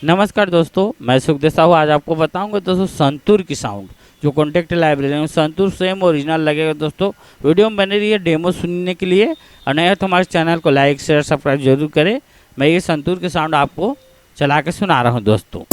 नमस्कार दोस्तों, मैं सुखदेव साहू। आज आपको बताऊंगा दोस्तों संतूर की साउंड जो कॉन्टेक्ट लाइब्रेरी में संतूर सेम ओरिजिनल लगेगा। दोस्तों वीडियो में बने रहिए डेमो सुनने के लिए, और नहीं तो हमारे चैनल को लाइक शेयर सब्सक्राइब जरूर करें। मैं ये संतूर की साउंड आपको चला के सुना रहा हूँ दोस्तों।